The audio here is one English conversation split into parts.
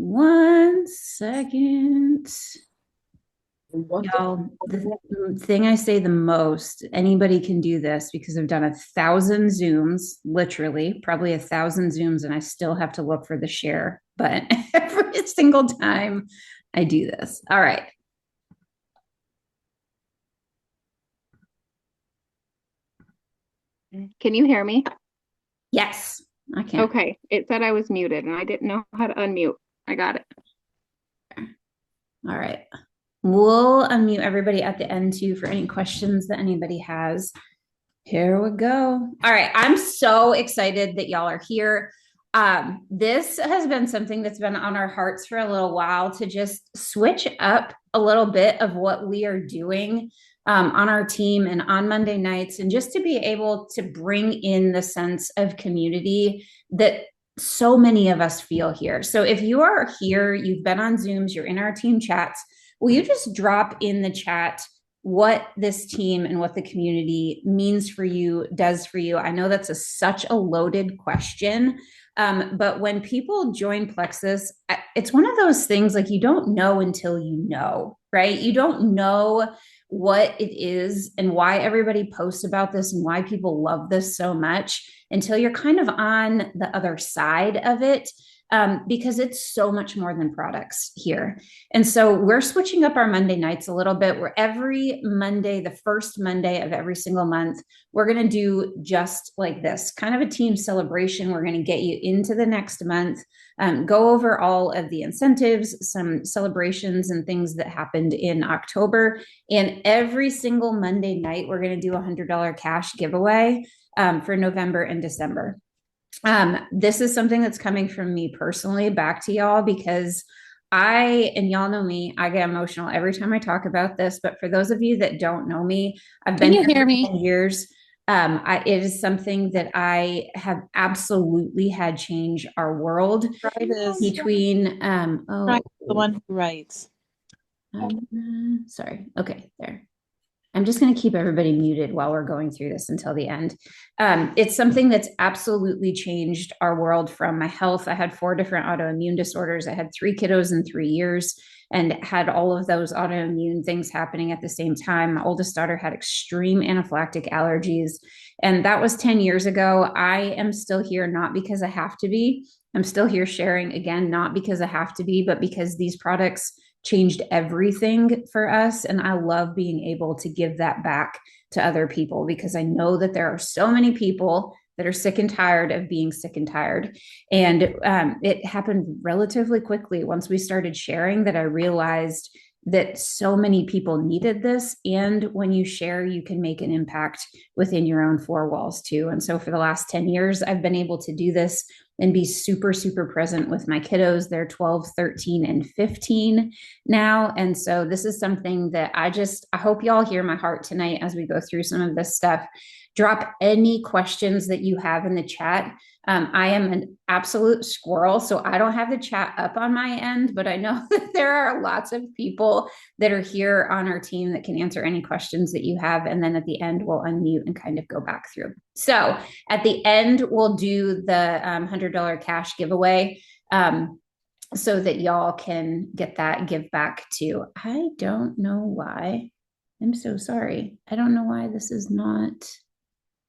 one second. What the Y'all, the thing I say the most, anybody can do this because I've done 1,000 Zooms, literally, probably 1,000 Zooms, and I still have to look for the share. But every single time I do this. All right. Can you hear me? Yes, I can. Okay. It said I was muted and I didn't know how to unmute. I got it. All right. We'll unmute everybody at the end too for any questions that anybody has. Here we go. All right. I'm so excited that y'all are here. This has been something that's been on our hearts for a little while to just switch up a little bit of what we are doing on our team and on Monday nights, and just to be able to bring in the sense of community that so many of us feel here. So if you are here, you've been on Zooms, you're in our team chats, will you just drop in the chat what this team and what the community means for you, does for you? I know that's such a loaded question. But when people join Plexus, it's one of those things like you don't know until you know, right? You don't know what it is and why everybody posts about this and why people love this so much until you're kind of on the other side of it. Because it's so much more than products here. And so we're switching up our Monday nights a little bit. Where every Monday, the first Monday of every single month, we're going to do just like this kind of a team celebration. We're going to get you into the next month, go over all of the incentives, some celebrations and things that happened in October. And every single Monday night, we're going to do a $100 cash giveaway for November and December. This is something that's coming from me personally back to y'all because and y'all know me, I get emotional every time I talk about this. But for those of you that don't know me, I've Can been you here hear for me? 10 years. It is something that I have absolutely had change our world Right is between, right, the one who writes. sorry. Okay, there. I'm just going to keep everybody muted while we're going through this until the end. It's something that's absolutely changed our world from my health. I had 4 different autoimmune disorders. I had 3 kiddos in 3 years and had all of those autoimmune things happening at the same time. My oldest daughter had extreme anaphylactic allergies. And that was 10 years ago. I am still here, not because I have to be. I'm still here sharing again, not because I have to be, but because these products changed everything for us. And I love being able to give that back to other people because I know that there are so many people that are sick and tired of being sick and tired. And it happened relatively quickly once we started sharing that I realized that so many people needed this. And when you share, you can make an impact within your own 4 walls too. And so for the last 10 years, I've been able to do this and be super, super present with my kiddos. They're 12, 13, and 15 now. And so this is something that I hope y'all hear my heart tonight as we go through some of this stuff. Drop any questions that you have in the chat. I am an absolute squirrel, so I don't have the chat up on my end, but I know that there are lots of people that are here on our team that can answer any questions that you have. And then at the end, we'll unmute and kind of go back through. So at the end, we'll do the $100 cash giveaway. So that y'all can get that give back to. I don't know why. I'm so sorry. I don't know why this is not.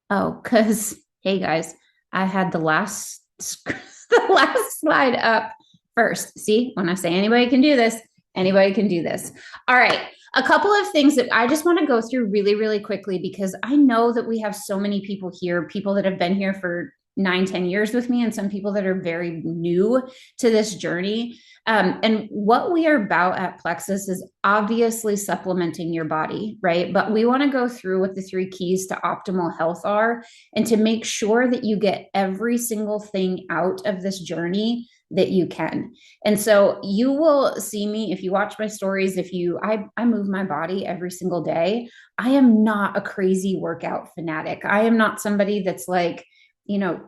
Oh, because hey guys, I had the last the last slide up first. See, when I say anybody can do this, anybody can do this. All right. A couple of things that I just want to go through really, really quickly because I know that we have so many people here, people that have been here for 9, 10 years with me, and some people that are very new to this journey. And what we are about at Plexus is obviously supplementing your body, right? But we want to go through what the 3 keys to optimal health are and to make sure that you get every single thing out of this journey that you can. And so you will see me if you watch my stories, I move my body every single day. I am not a crazy workout fanatic. I am not somebody that's like, you know,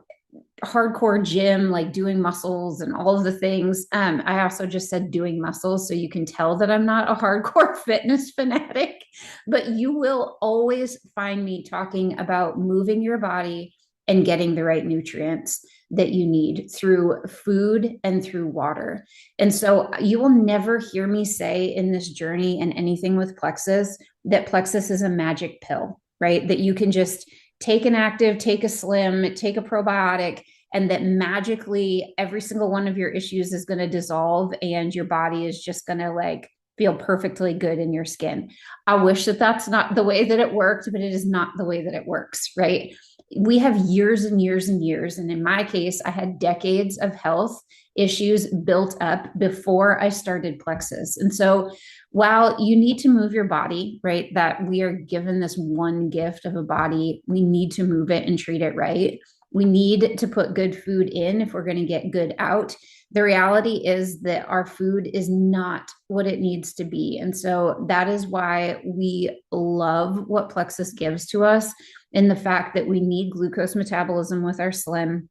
hardcore gym, like doing muscles and all of the things. I also just said doing muscles, so you can tell that I'm not a hardcore fitness fanatic, but you will always find me talking about moving your body and getting the right nutrients that you need through food and through water. And so you will never hear me say in this journey and anything with Plexus that Plexus is a magic pill, right? That you can just take an active, take a slim, take a probiotic, and that magically every single one of your issues is going to dissolve and your body is just going to like feel perfectly good in your skin. I wish that that's not the way that it worked, but it is not the way that it works, right? We have years and years and years. And in my case, I had decades of health issues built up before I started Plexus. And so while you need to move your body, right, that we are given this one gift of a body, we need to move it and treat it right. We need to put good food in if we're going to get good out. The reality is that our food is not what it needs to be. And so that is why we love what Plexus gives to us in the fact that we need glucose metabolism with our slim.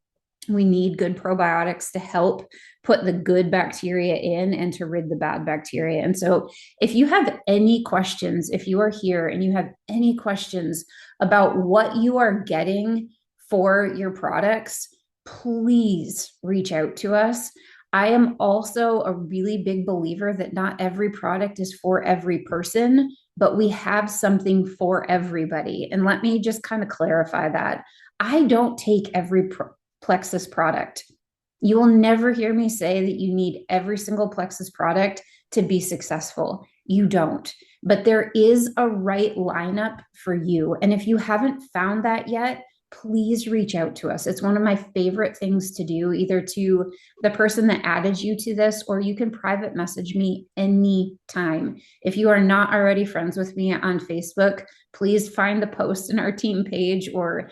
We need good probiotics to help put the good bacteria in and to rid the bad bacteria. And so if you have any questions, if you are here and you have any questions about what you are getting for your products, please reach out to us. I am also a really big believer that not every product is for every person, but we have something for everybody. And let me just kind of clarify that. I don't take every Plexus product. You will never hear me say that you need every single Plexus product to be successful. You don't. But there is a right lineup for you. And if you haven't found that yet, please reach out to us. It's one of my favorite things to do, either to the person that added you to this, or you can private message me anytime. If you are not already friends with me on Facebook, please find the post in our team page or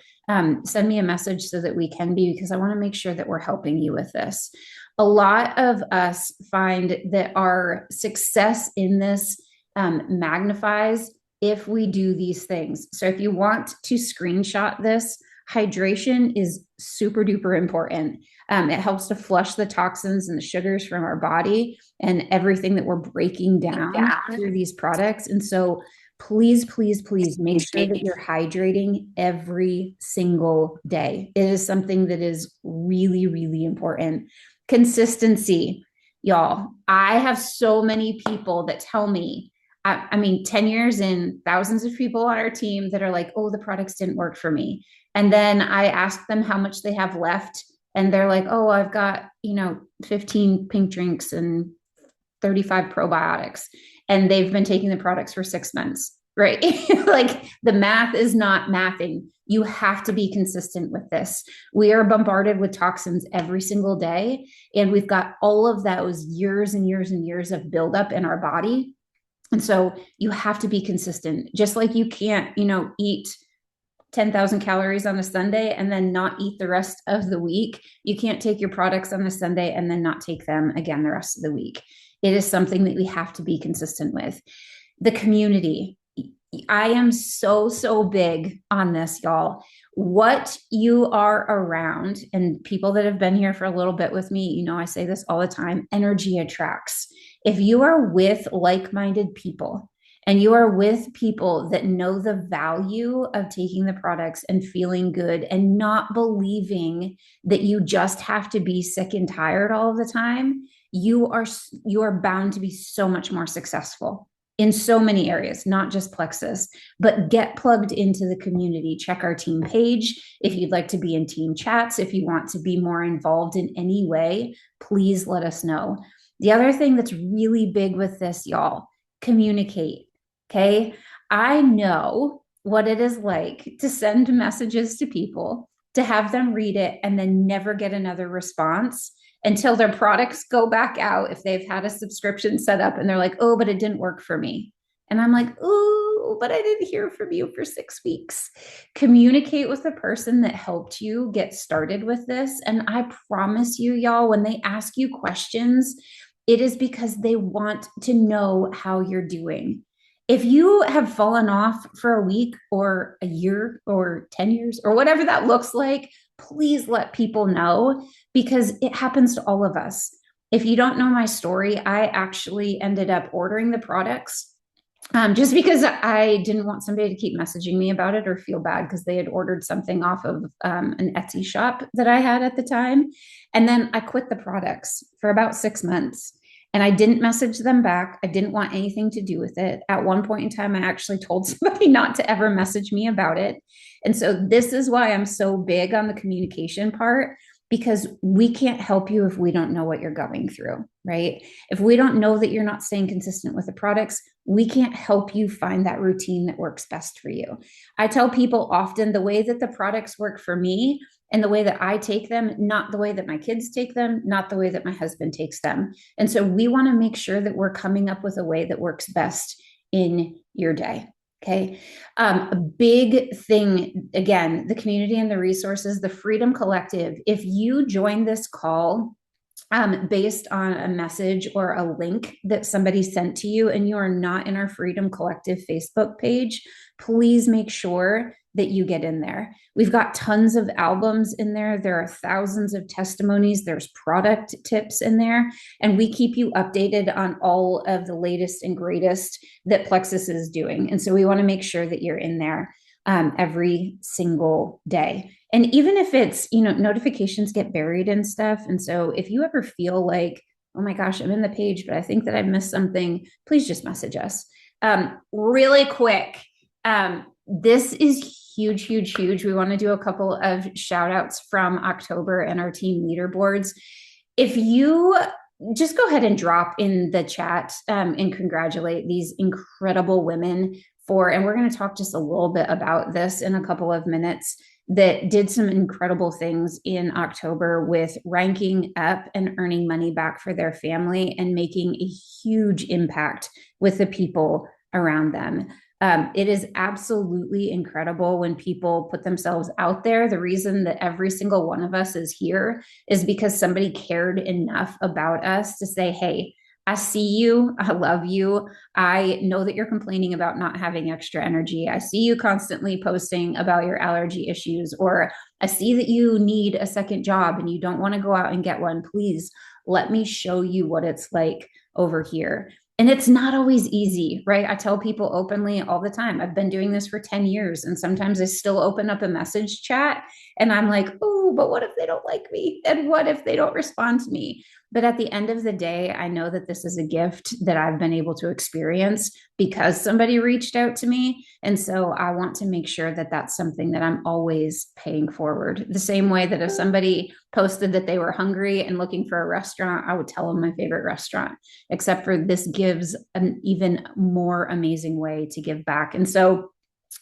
send me a message so that we can be, because I want to make sure that we're helping you with this. A lot of us find that our success in this magnifies if we do these things. So if you want to screenshot this, hydration is super duper important. It helps to flush the toxins and the sugars from our body and everything that we're breaking down through these products. And so please, please, please make sure that you're hydrating every single day. It is something that is really, really important. Consistency, y'all. I have so many people that tell me, I mean, 10 years in, thousands of people on our team that are like, oh, the products didn't work for me. And then I ask them how much they have left. And they're like, oh, I've got, 15 pink drinks and 35 probiotics. And they've been taking the products for 6 months, right? Like the math is not mathing. You have to be consistent with this. We are bombarded with toxins every single day. And we've got all of those years and years and years of buildup in our body. And so you have to be consistent, just like you can't, eat 10,000 calories on a Sunday and then not eat the rest of the week. You can't take your products on a Sunday and then not take them again the rest of the week. It is something that we have to be consistent with. The community. I am so, so big on this, y'all. What you are around, and people that have been here for a little bit with me, I say this all the time, energy attracts. If you are with like-minded people and you are with people that know the value of taking the products and feeling good and not believing that you just have to be sick and tired all of the time, you are bound to be so much more successful in so many areas, not just Plexus. But get plugged into the community. Check our team page if you'd like to be in team chats. If you want to be more involved in any way, please let us know. The other thing that's really big with this, y'all, communicate. Okay. I know what it is like to send messages to people, to have them read it and then never get another response until their products go back out. If they've had a subscription set up and they're like, oh, but it didn't work for me. And I'm like, oh, but I didn't hear from you for 6 weeks. Communicate with the person that helped you get started with this. And I promise you, y'all, when they ask you questions, it is because they want to know how you're doing. If you have fallen off for a week or a year or 10 years or whatever that looks like, please let people know, because it happens to all of us. If you don't know my story, I actually ended up ordering the products Just because I didn't want somebody to keep messaging me about it or feel bad because they had ordered something off of an Etsy shop that I had at the time. And then I quit the products for about 6 months and I didn't message them back. I didn't want anything to do with it. At one point in time, I actually told somebody not to ever message me about it. And so this is why I'm so big on the communication part, because we can't help you if we don't know what you're going through, right? If we don't know that you're not staying consistent with the products, we can't help you find that routine that works best for you. I tell people often the way that the products work for me and the way that I take them, not the way that my kids take them, not the way that my husband takes them. And so we want to make sure that we're coming up with a way that works best in your day. Okay. A big thing, again, the community and the resources, the Freedom Collective. If you join this call based on a message or a link that somebody sent to you and you are not in our Freedom Collective Facebook page, please make sure that you get in there. We've got tons of albums in there. There are thousands of testimonies. There's product tips in there. And we keep you updated on all of the latest and greatest that Plexus is doing. And so we want to make sure that you're in there every single day. And even if it's, notifications get buried and stuff. And so if you ever feel like, oh my gosh, I'm in the page, but I think that I missed something, please just message us. Really quick. This is huge, huge, huge. We want to do a couple of shout outs from October and our team leaderboards. If you just go ahead and drop in the chat and congratulate these incredible women and we're going to talk just a little bit about this in a couple of minutes, that did some incredible things in October with ranking up and earning money back for their family and making a huge impact with the people around them. It is absolutely incredible when people put themselves out there. The reason that every single one of us is here is because somebody cared enough about us to say, hey, I see you. I love you. I know that you're complaining about not having extra energy. I see you constantly posting about your allergy issues, or I see that you need a second job and you don't want to go out and get one. Please let me show you what it's like over here. And it's not always easy, right? I tell people openly all the time, I've been doing this for 10 years. And sometimes I still open up a message chat and I'm like, oh, but what if they don't like me? And what if they don't respond to me? But at the end of the day, I know that this is a gift that I've been able to experience because somebody reached out to me. And so I want to make sure that that's something that I'm always paying forward. The same way that if somebody posted that they were hungry and looking for a restaurant, I would tell them my favorite restaurant, except for this gives an even more amazing way to give back. And so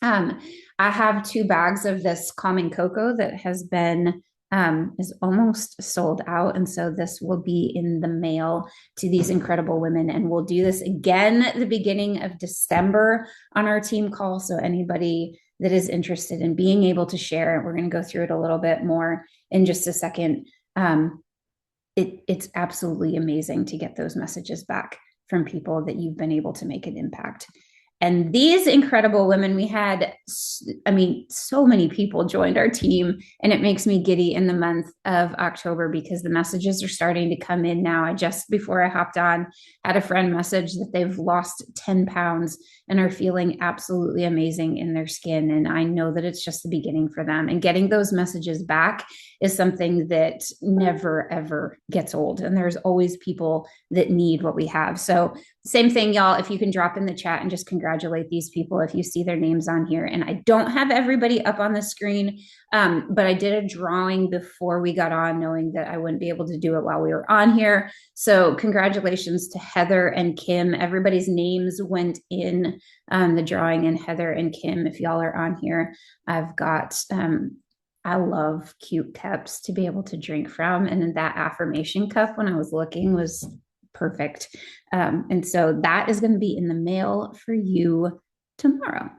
I have 2 bags of this Calming Cocoa that has been is almost sold out. And so this will be in the mail to these incredible women. And we'll do this again at the beginning of December on our team call. So anybody that is interested in being able to share it, we're going to go through it a little bit more in just a second. It's absolutely amazing to get those messages back from people that you've been able to make an impact. And these incredible women, we had, so many people joined our team, and it makes me giddy in the month of October because the messages are starting to come in now. I just, before I hopped on, had a friend message that they've lost 10 pounds and are feeling absolutely amazing in their skin. And I know that it's just the beginning for them. And getting those messages back is something that never, ever gets old. And there's always people that need what we have. So same thing, y'all. If you can drop in the chat and just congratulate these people if you see their names on here. And I don't have everybody up on the screen, but I did a drawing before we got on, knowing that I wouldn't be able to do it while we were on here. So congratulations to Heather and Kim. Everybody's names went in the drawing, and Heather and Kim, if y'all are on here, I've got I love cute cups to be able to drink from. And then that affirmation cup, when I was looking, was perfect. And so that is going to be in the mail for you tomorrow.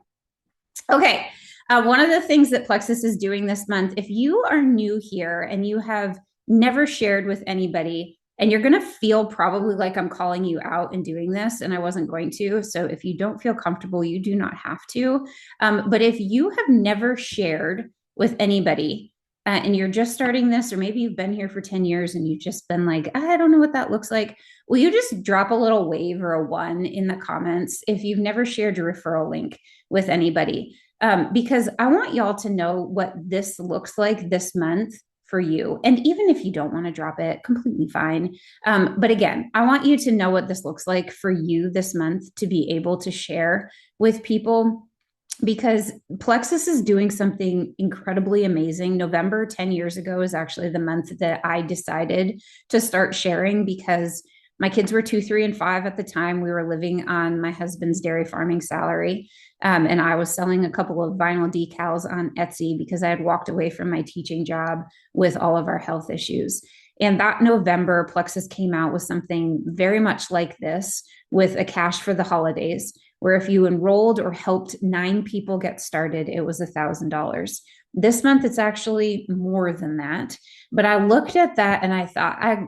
Okay. One of the things that Plexus is doing this month, if you are new here and you have never shared with anybody, and you're going to feel probably like I'm calling you out and doing this, and I wasn't going to. So if you don't feel comfortable, you do not have to. But if you have never shared with anybody, and you're just starting this, or maybe you've been here for 10 years and you've just been like, I don't know what that looks like. Will you just drop a little wave or a one in the comments if you've never shared your referral link with anybody? Because I want y'all to know what this looks like this month for you. And even if you don't want to drop it, completely fine. But again, I want you to know what this looks like for you this month to be able to share with people, because Plexus is doing something incredibly amazing. November 10 years ago is actually the month that I decided to start sharing, because my kids were 2, 3, and 5 at the time. We were living on my husband's dairy farming salary. And I was selling a couple of vinyl decals on Etsy because I had walked away from my teaching job with all of our health issues. And that November, Plexus came out with something very much like this, with a cash for the holidays, where if you enrolled or helped 9 people get started, it was $1,000. This month, it's actually more than that. But I looked at that and I thought, I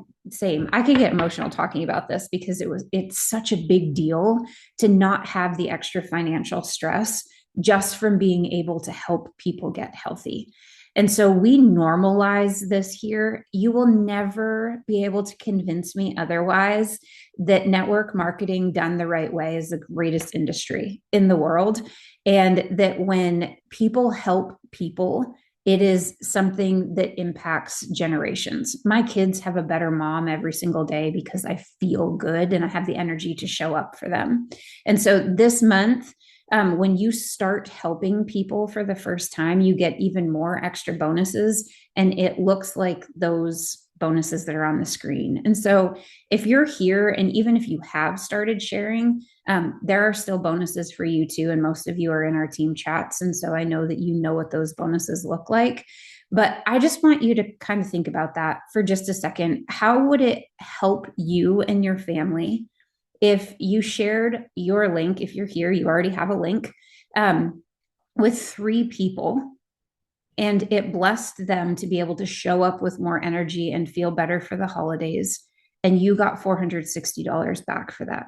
could get emotional talking about this, because it's such a big deal to not have the extra financial stress just from being able to help people get healthy. And so we normalize this here. You will never be able to convince me otherwise that network marketing done the right way is the greatest industry in the world. And that when people help people, it is something that impacts generations. My kids have a better mom every single day because I feel good and I have the energy to show up for them. And so this month, when you start helping people for the first time, you get even more extra bonuses, and it looks like those bonuses that are on the screen. And so if you're here, and even if you have started sharing, there are still bonuses for you too. And most of you are in our team chats. And so I know that you know what those bonuses look like. But I just want you to kind of think about that for just a second. How would it help you and your family if you shared your link? If you're here, you already have a link, with 3 people, and it blessed them to be able to show up with more energy and feel better for the holidays, and you got $460 back for that.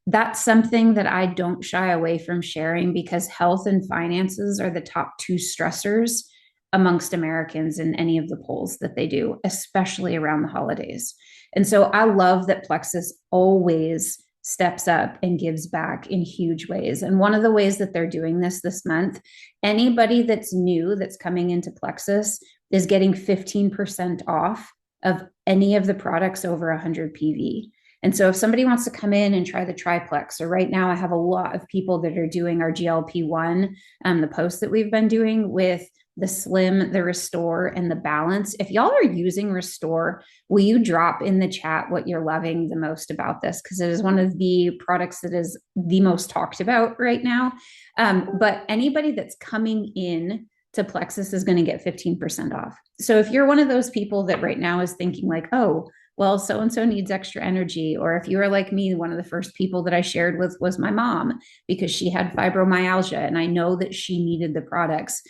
That's something that I don't shy away from sharing, because health and finances are the top 2 stressors amongst Americans in any of the polls that they do, especially around the holidays. And so I love that Plexus always steps up and gives back in huge ways. And one of the ways that they're doing this month, anybody that's new that's coming into Plexus is getting 15% off of any of the products over 100 PV. And so if somebody wants to come in and try the triplex, or right now I have a lot of people that are doing our GLP-1, the posts that we've been doing with the Slim, the Restore, and the Balance. If y'all are using Restore, will you drop in the chat what you're loving the most about this? Because it is one of the products that is the most talked about right now. But anybody that's coming in to Plexus is going to get 15% off. So if you're one of those people that right now is thinking like, oh, well, so-and-so needs extra energy. Or if you are like me, one of the first people that I shared with was my mom, because she had fibromyalgia and I know that she needed the products.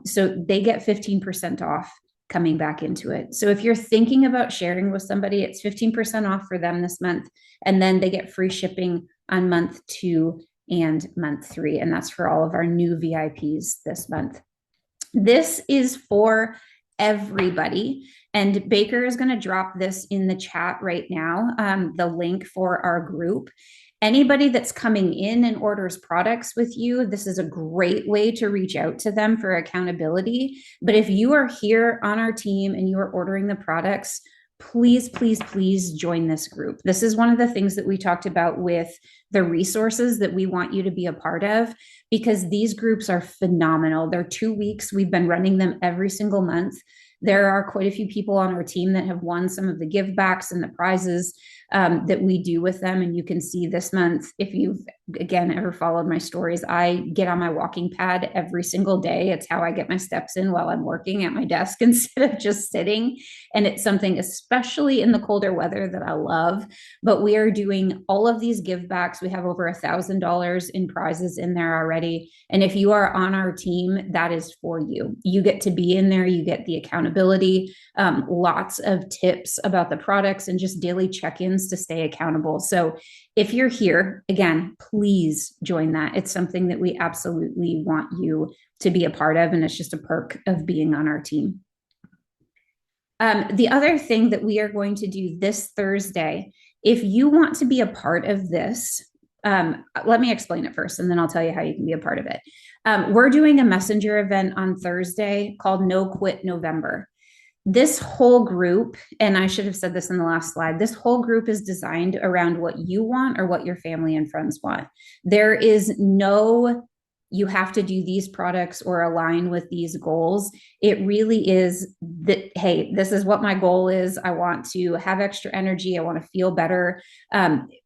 So they get 15% off coming back into it. So if you're thinking about sharing with somebody, it's 15% off for them this month. And then they get free shipping on month 2 and month 3. And that's for all of our new VIPs this month. This is for everybody. And Baker is going to drop this in the chat right now, the link for our group. Anybody that's coming in and orders products with you, this is a great way to reach out to them for accountability. But if you are here on our team and you are ordering the products, please, please, please join this group. This is one of the things that we talked about with the resources that we want you to be a part of, because these groups are phenomenal. They're 2 weeks. We've been running them every single month. There are quite a few people on our team that have won some of the give backs and the prizes that we do with them. And you can see this month, if you've, again, ever followed my stories, I get on my walking pad every single day. It's how I get my steps in while I'm working at my desk instead of just sitting. And it's something, especially in the colder weather, that I love. But we are doing all of these give backs. We have over $1,000 in prizes in there already. And if you are on our team, that is for you. You get to be in there. You get the accountability, lots of tips about the products, and just daily check-ins to stay accountable. So if you're here, again, please join that. It's something that we absolutely want you to be a part of. And it's just a perk of being on our team. The other thing that we are going to do this Thursday, if you want to be a part of this, let me explain it first, and then I'll tell you how you can be a part of it. We're doing a messenger event on Thursday called No Quit November. This whole group, and I should have said this in the last slide, this whole group is designed around what you want or what your family and friends want. There is no, you have to do these products or align with these goals. It really is that, hey, this is what my goal is. I want to have extra energy. I want to feel better.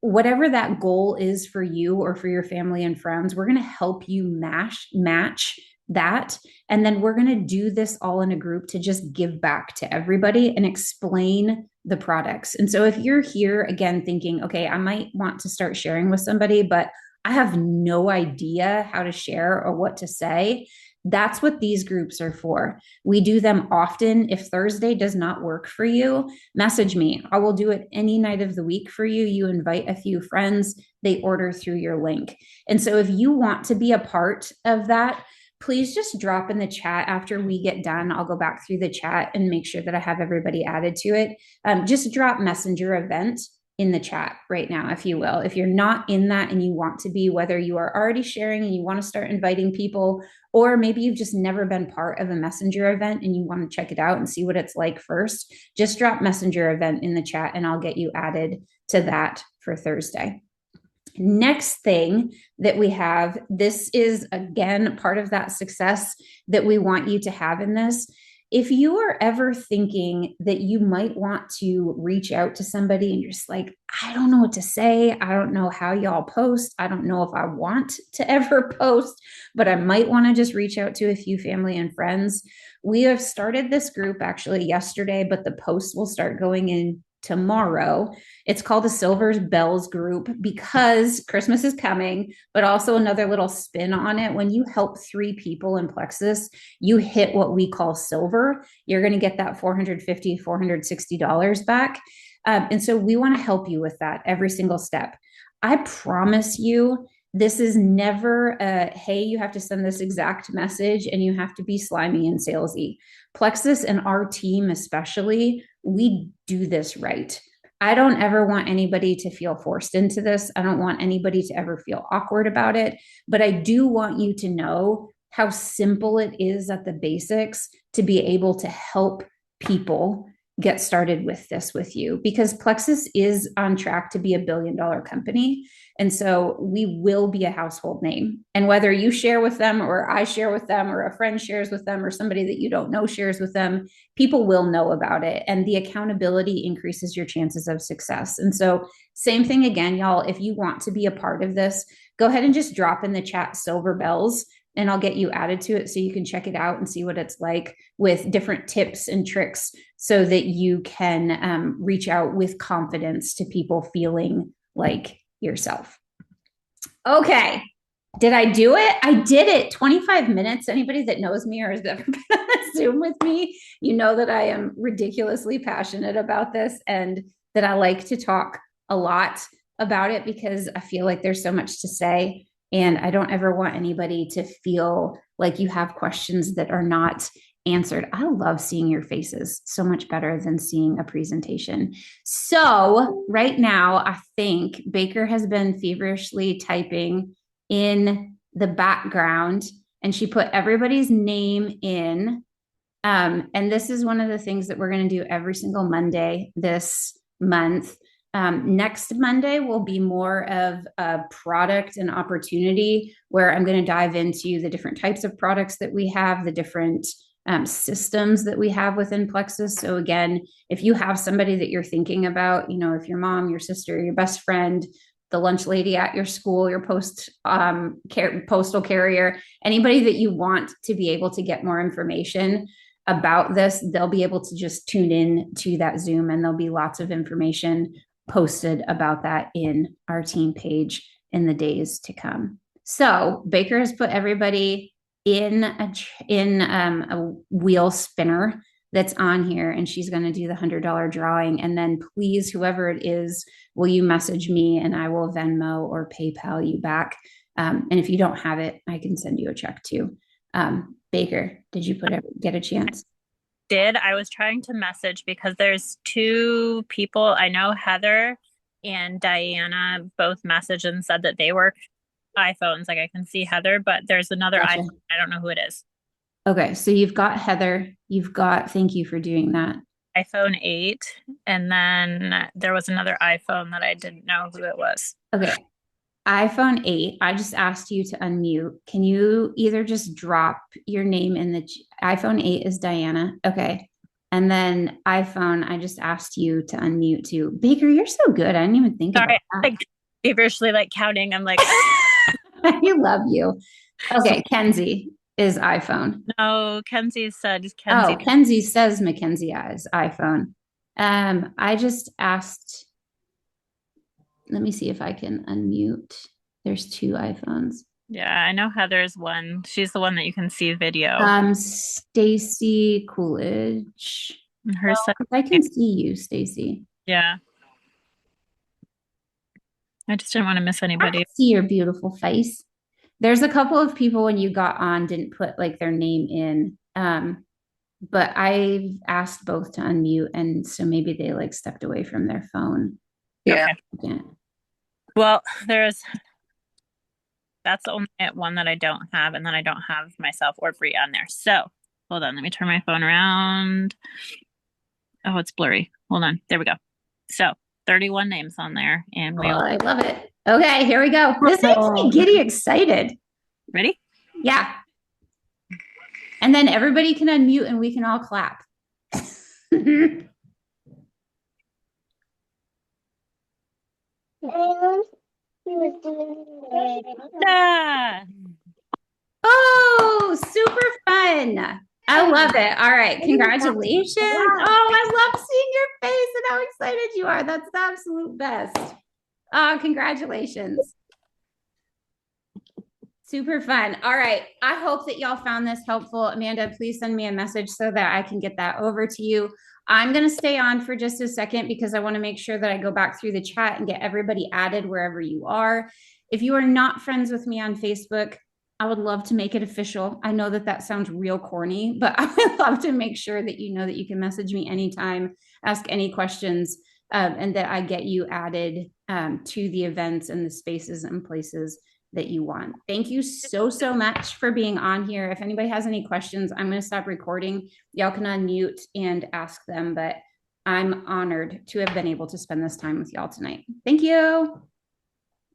Whatever that goal is for you or for your family and friends, we're going to help you match that. And then we're going to do this all in a group to just give back to everybody and explain the products. And so if you're here again thinking, okay, I might want to start sharing with somebody, but I have no idea how to share or what to say, that's what these groups are for. We do them often. If Thursday does not work for you, message me. I will do it any night of the week for you. You invite a few friends, they order through your link. And so if you want to be a part of that, please just drop in the chat after we get done. I'll go back through the chat and make sure that I have everybody added to it. Just drop messenger event in the chat right now, if you will. If you're not in that and you want to be, whether you are already sharing and you want to start inviting people, or maybe you've just never been part of a messenger event and you want to check it out and see what it's like first, just drop messenger event in the chat and I'll get you added to that for Thursday. Next thing that we have, this is again part of that success that we want you to have in this. If you are ever thinking that you might want to reach out to somebody and you're just like, I don't know what to say. I don't know how y'all post. I don't know if I want to ever post, but I might want to just reach out to a few family and friends. We have started this group actually yesterday, but the post will start going in tomorrow. It's called the Silver Bells group because Christmas is coming, but also another little spin on it. When you help 3 people in Plexus, you hit what we call silver. You're going to get that $450, $460 back. And so we want to help you with that every single step. I promise you, this is never a, hey, you have to send this exact message and you have to be slimy and salesy. Plexus and our team especially, we do this right. I don't ever want anybody to feel forced into this. I don't want anybody to ever feel awkward about it, but I do want you to know how simple it is at the basics to be able to help people get started with this with you, because Plexus is on track to be a $1 billion company. And so we will be a household name. And whether you share with them or I share with them or a friend shares with them or somebody that you don't know shares with them, people will know about it. And the accountability increases your chances of success. And so same thing again, y'all, if you want to be a part of this, go ahead and just drop in the chat Silver Bells and I'll get you added to it so you can check it out and see what it's like with different tips and tricks so that you can reach out with confidence to people feeling like yourself. Okay. Did I do it? I did it. 25 minutes. Anybody that knows me or has ever been on a Zoom with me, you know that I am ridiculously passionate about this and that I like to talk a lot about it because I feel like there's so much to say. And I don't ever want anybody to feel like you have questions that are not answered. I love seeing your faces so much better than seeing a presentation. So right now, I think Baker has been feverishly typing in the background and she put everybody's name in. And this is one of the things that we're going to do every single Monday this month. Next Monday will be more of a product and opportunity where I'm going to dive into the different types of products that we have, the different systems that we have within Plexus. So again, if you have somebody that you're thinking about, you know, if your mom, your sister, your best friend, the lunch lady at your school, your postal carrier, anybody that you want to be able to get more information about this, they'll be able to just tune in to that Zoom and there'll be lots of information posted about that in our team page in the days to come. So Baker has put everybody in a wheel spinner that's on here, and she's going to do the $100 drawing. And then please, whoever it is, will you message me and I will Venmo or PayPal you back. And if you don't have it, I can send you a check too. Baker, did you get a chance? did. I was trying to message because there's two people I know, Heather and Diana, both messaged and said that they work iPhones. Like I can see Heather, but there's another Gotcha. iPhone. I don't know who it is. Okay, so you've got Heather. Thank you for doing that. iPhone 8, and then there was another iPhone that I didn't know who it was. Okay, iPhone 8. I just asked you to unmute. Can you either just drop your name in the iPhone 8 is Diana. Okay. And then iPhone, I just asked you to unmute too. Baker, you're so good. I didn't even think Sorry, about that. like feverishly like counting. I'm like, I love you. Okay, Kenzie is iPhone. no, Kenzie said Kenzie. Oh, Kenzie says Mackenzie is iPhone. I just asked, let me see if I can unmute. There's two iPhones. Yeah, I know Heather's one. She's the one that you can see video. Stacy Coolidge. Her Oh, I can see you, Stacy. yeah. I just didn't want to miss I anybody. can see your beautiful face. There's a couple of people when you got on didn't put like their name in. But I've asked both to unmute, and so maybe they like stepped away from their phone. Yeah. Okay. Well, that's the only one that I don't have, and then I don't have myself or Brie on there. So hold on, let me turn my phone around. Oh, it's blurry. Hold on. There we go. So 31 names on there, and we all I love it. Okay, here we go. This makes me giddy excited. ready? Yeah. And then everybody can unmute and we can all clap. Ah! Oh, super fun. I love it. All right. Congratulations. Oh, I love seeing your face and how excited you are. That's the absolute best. Oh, congratulations. Super fun. All right. I hope that y'all found this helpful. Amanda, please send me a message so that I can get that over to you. I'm going to stay on for just a second because I want to make sure that I go back through the chat and get everybody added wherever you are. If you are not friends with me on Facebook, I would love to make it official. I know that that sounds real corny, but I would love to make sure that you know that you can message me anytime, ask any questions, and that I get you added to the events and the spaces and places that you want. Thank you so much for being on here. If anybody has any questions, I'm going to stop recording. Y'all can unmute and ask them, but I'm honored to have been able to spend this time with y'all tonight. Thank you.